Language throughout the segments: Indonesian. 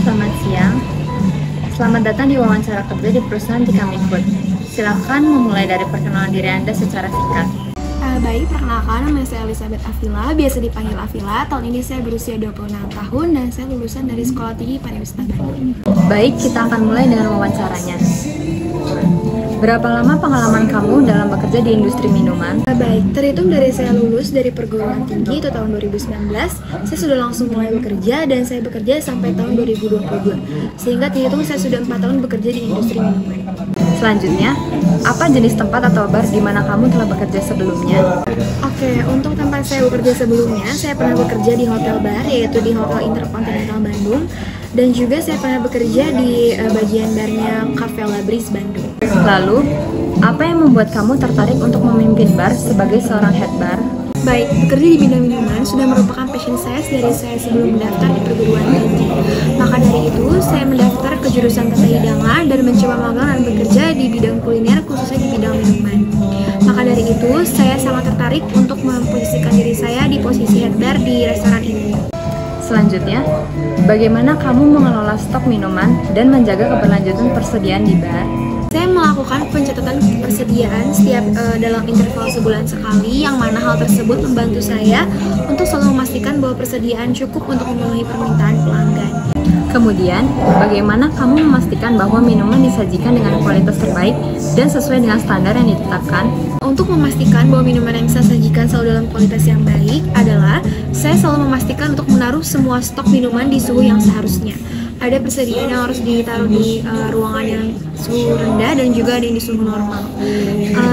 Selamat siang. Selamat datang di wawancara kerja di perusahaan Tikamifood. Silakan memulai dari perkenalan diri Anda secara singkat. Baik, perkenalkan, nama saya Elizabeth Afila, biasa dipanggil Afila. Tahun ini saya berusia 26 tahun dan saya lulusan dari Sekolah Tinggi Pariwisata Bandung. Baik, kita akan mulai dengan wawancaranya. Berapa lama pengalaman kamu dalam bekerja di industri minuman? Baik, terhitung dari saya lulus dari perguruan tinggi itu tahun 2019, saya sudah langsung mulai bekerja dan saya bekerja sampai tahun 2022. Sehingga terhitung saya sudah 4 tahun bekerja di industri minuman. Selanjutnya, apa jenis tempat atau bar di mana kamu telah bekerja sebelumnya? Oke, untuk tempat saya bekerja sebelumnya, saya pernah bekerja di hotel bar, yaitu di Hotel Intercontinental Bandung. Dan juga saya pernah bekerja di bagian barnya Cafe Labris Bandung. Lalu, apa yang membuat kamu tertarik untuk memimpin bar sebagai seorang head bar? Baik, bekerja di bidang minuman sudah merupakan passion saya dari saya sebelum mendaftar di perguruan tinggi. Maka dari itu, saya mendaftar ke jurusan tata hidangan dan mencoba magang dan bekerja di bidang kuliner, khususnya di bidang minuman. Maka dari itu, saya sangat tertarik untuk memposisikan diri saya di posisi head bar di restoran ini. Selanjutnya, bagaimana kamu mengelola stok minuman dan menjaga keberlanjutan persediaan di bar? Saya melakukan pencatatan persediaan setiap dalam interval sebulan sekali, yang mana hal tersebut membantu saya untuk selalu memastikan bahwa persediaan cukup untuk memenuhi permintaan pelanggan. Kemudian, bagaimana kamu memastikan bahwa minuman disajikan dengan kualitas terbaik dan sesuai dengan standar yang ditetapkan? Untuk memastikan bahwa minuman yang saya sajikan selalu dalam kualitas yang baik adalah saya selalu memastikan untuk menaruh semua stok minuman di suhu yang seharusnya. Ada persediaan yang harus ditaruh di ruangan yang suhu rendah dan juga ada yang di suhu normal.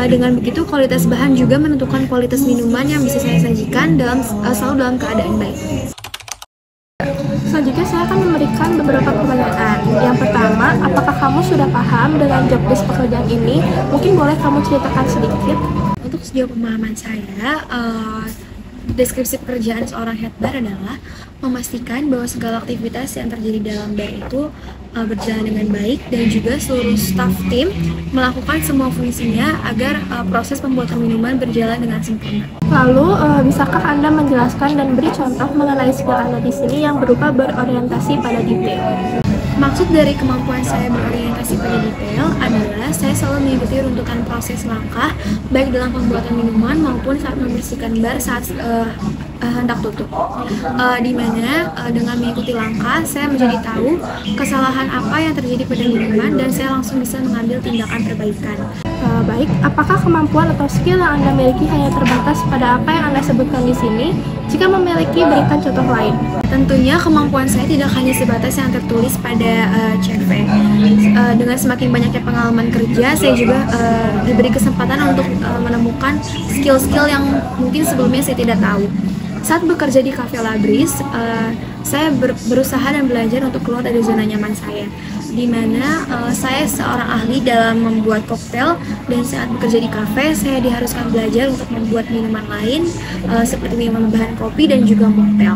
Dengan begitu, kualitas bahan juga menentukan kualitas minuman yang bisa saya sajikan selalu dalam keadaan baik. Selanjutnya saya akan memberikan beberapa pertanyaan. Yang pertama, apakah kamu sudah paham dengan job desk pekerjaan ini? Mungkin boleh kamu ceritakan sedikit? Untuk sejauh pemahaman saya, deskripsi pekerjaan seorang head bar adalah memastikan bahwa segala aktivitas yang terjadi dalam bar itu berjalan dengan baik dan juga seluruh staff tim melakukan semua fungsinya agar proses pembuatan minuman berjalan dengan sempurna. Lalu, bisakah Anda menjelaskan dan beri contoh mengenai skill Anda di sini yang berupa berorientasi pada detail? Maksud dari kemampuan saya berorientasi pada detail adalah saya selalu mengikuti runtutan proses langkah baik dalam pembuatan minuman maupun saat membersihkan bar saat hendak tutup. Di mana dengan mengikuti langkah saya menjadi tahu kesalahan apa yang terjadi pada minuman dan saya langsung bisa mengambil tindakan perbaikan. Baik, apakah kemampuan atau skill yang Anda miliki hanya terbatas pada apa yang Anda sebutkan di sini? Jika memiliki, berikan contoh lain. Tentunya kemampuan saya tidak hanya sebatas yang tertulis pada CV. Dengan semakin banyaknya pengalaman kerja, saya juga diberi kesempatan untuk menemukan skill-skill yang mungkin sebelumnya saya tidak tahu. Saat bekerja di Cafe Labris, saya berusaha dan belajar untuk keluar dari zona nyaman saya, di mana saya seorang ahli dalam membuat koktail, dan saat bekerja di kafe saya diharuskan belajar untuk membuat minuman lain seperti minuman bahan kopi dan juga mocktail.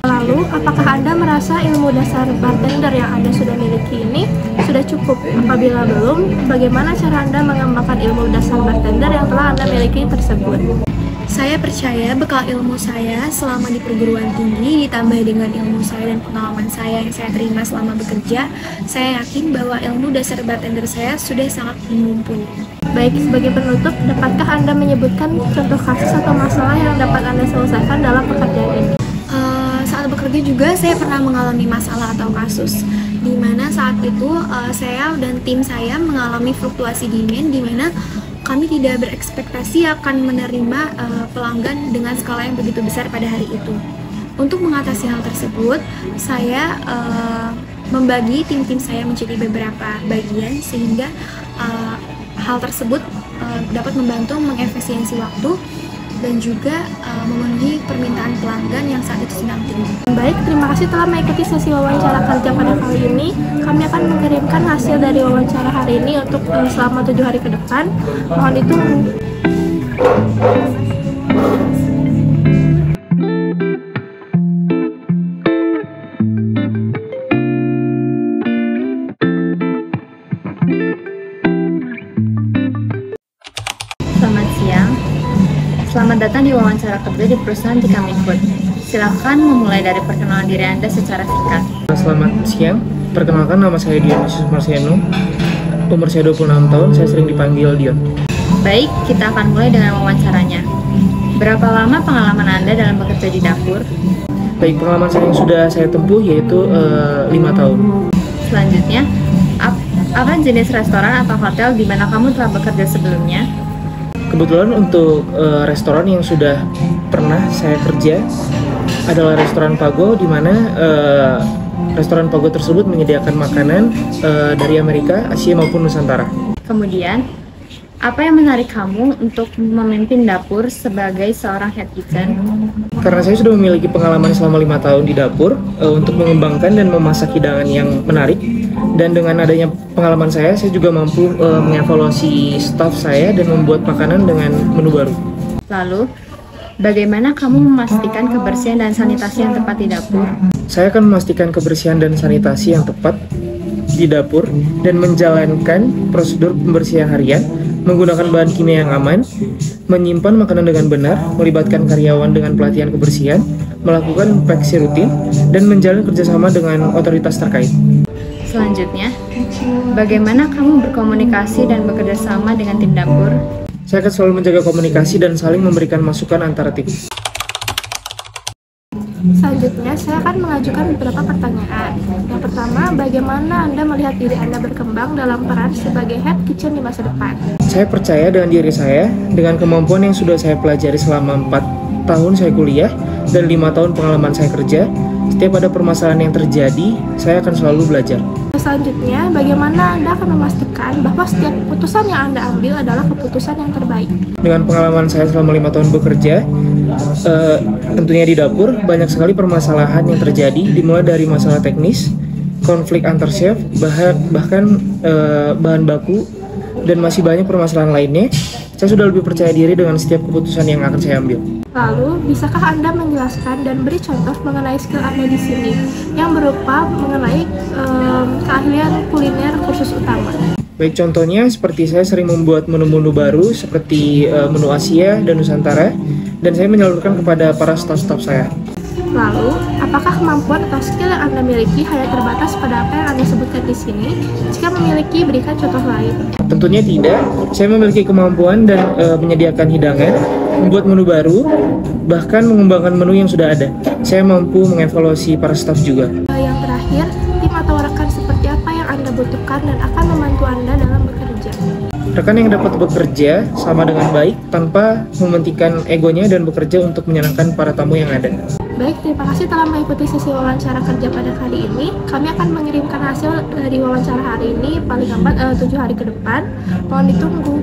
Lalu, apakah Anda merasa ilmu dasar bartender yang Anda sudah miliki ini sudah cukup? Apabila belum, bagaimana cara Anda mengembangkan ilmu dasar bartender yang telah Anda miliki tersebut? Saya percaya bekal ilmu saya selama di perguruan tinggi ditambah dengan ilmu saya dan pengalaman saya yang saya terima selama bekerja, saya yakin bahwa ilmu dasar bartender saya sudah sangat mumpuni. Baik, sebagai penutup, dapatkah Anda menyebutkan contoh kasus atau masalah yang dapat Anda selesaikan dalam pekerjaan ini? Saat bekerja juga saya pernah mengalami masalah atau kasus, di mana saat itu saya dan tim saya mengalami fluktuasi demand, di mana kami tidak berekspektasi akan menerima pelanggan dengan skala yang begitu besar pada hari itu. Untuk mengatasi hal tersebut, saya membagi tim-tim saya menjadi beberapa bagian sehingga hal tersebut dapat membantu mengefisiensi waktu dan juga memenuhi permintaan pelanggan yang saat itu sedang tinggi. Baik, terima kasih telah mengikuti sesi wawancara kerja pada kali ini. Kami akan mengirimkan hasil dari wawancara hari ini untuk selama 7 hari ke depan. Mohon ditunggu. Selamat siang. Selamat datang di wawancara kerja di perusahaan Tikami Food. Silakan memulai dari perkenalan diri Anda secara singkat. Selamat siang, perkenalkan nama saya Dionysius Marciano. Umur saya 26 tahun, saya sering dipanggil Dion. Baik, kita akan mulai dengan wawancaranya. Berapa lama pengalaman Anda dalam bekerja di dapur? Baik, pengalaman saya yang sudah saya tempuh yaitu 5 tahun. Selanjutnya, apa jenis restoran atau hotel di mana kamu telah bekerja sebelumnya? Kebetulan untuk restoran yang sudah pernah saya kerja adalah restoran Pago, di mana restoran Pago tersebut menyediakan makanan dari Amerika, Asia maupun Nusantara. Kemudian, apa yang menarik kamu untuk memimpin dapur sebagai seorang head kitchen? Karena saya sudah memiliki pengalaman selama 5 tahun di dapur untuk mengembangkan dan memasak hidangan yang menarik, dan dengan adanya pengalaman saya juga mampu mengevaluasi staf saya dan membuat makanan dengan menu baru. Lalu, bagaimana kamu memastikan kebersihan dan sanitasi yang tepat di dapur? Saya akan memastikan kebersihan dan sanitasi yang tepat di dapur dan menjalankan prosedur pembersihan harian, menggunakan bahan kimia yang aman, menyimpan makanan dengan benar, melibatkan karyawan dengan pelatihan kebersihan, melakukan inspeksi rutin, dan menjalin kerjasama dengan otoritas terkait. Selanjutnya, bagaimana kamu berkomunikasi dan bekerja sama dengan tim dapur? Saya akan selalu menjaga komunikasi dan saling memberikan masukan antara tim. Selanjutnya, saya akan mengajukan beberapa pertanyaan. Yang pertama, bagaimana Anda melihat diri Anda berkembang dalam peran sebagai head kitchen di masa depan? Saya percaya dengan diri saya, dengan kemampuan yang sudah saya pelajari selama 4 tahun saya kuliah dan 5 tahun pengalaman saya kerja. Setiap ada permasalahan yang terjadi, saya akan selalu belajar. Selanjutnya, bagaimana Anda akan memastikan bahwa setiap keputusan yang Anda ambil adalah keputusan yang terbaik? Dengan pengalaman saya selama 5 tahun bekerja, tentunya di dapur, banyak sekali permasalahan yang terjadi, dimulai dari masalah teknis, konflik antar chef, bahkan bahan baku, dan masih banyak permasalahan lainnya. Saya sudah lebih percaya diri dengan setiap keputusan yang akan saya ambil. Lalu, bisakah Anda menjelaskan dan beri contoh mengenai skill Anda di sini yang berupa mengenai keahlian kuliner khusus utama? Baik, contohnya seperti saya sering membuat menu-menu baru seperti menu Asia dan Nusantara, dan saya menyalurkan kepada para staf-staf saya. Lalu, apakah kemampuan atau skill yang Anda miliki hanya terbatas pada apa yang Anda sebutkan di sini? Jika memiliki, berikan contoh lain. Tentunya tidak. Saya memiliki kemampuan dan menyediakan hidangan, membuat menu baru, bahkan mengembangkan menu yang sudah ada. Saya mampu mengevaluasi para staf juga. Yang terakhir, tim atau rekan seperti apa yang Anda butuhkan dan akan membantu Anda dalam bekerja? Rekan yang dapat bekerja sama dengan baik tanpa mementingkan egonya dan bekerja untuk menyenangkan para tamu yang ada. Baik, terima kasih telah mengikuti sesi wawancara kerja pada kali ini. Kami akan mengirimkan hasil dari wawancara hari ini paling lambat 7 hari ke depan. Mohon ditunggu.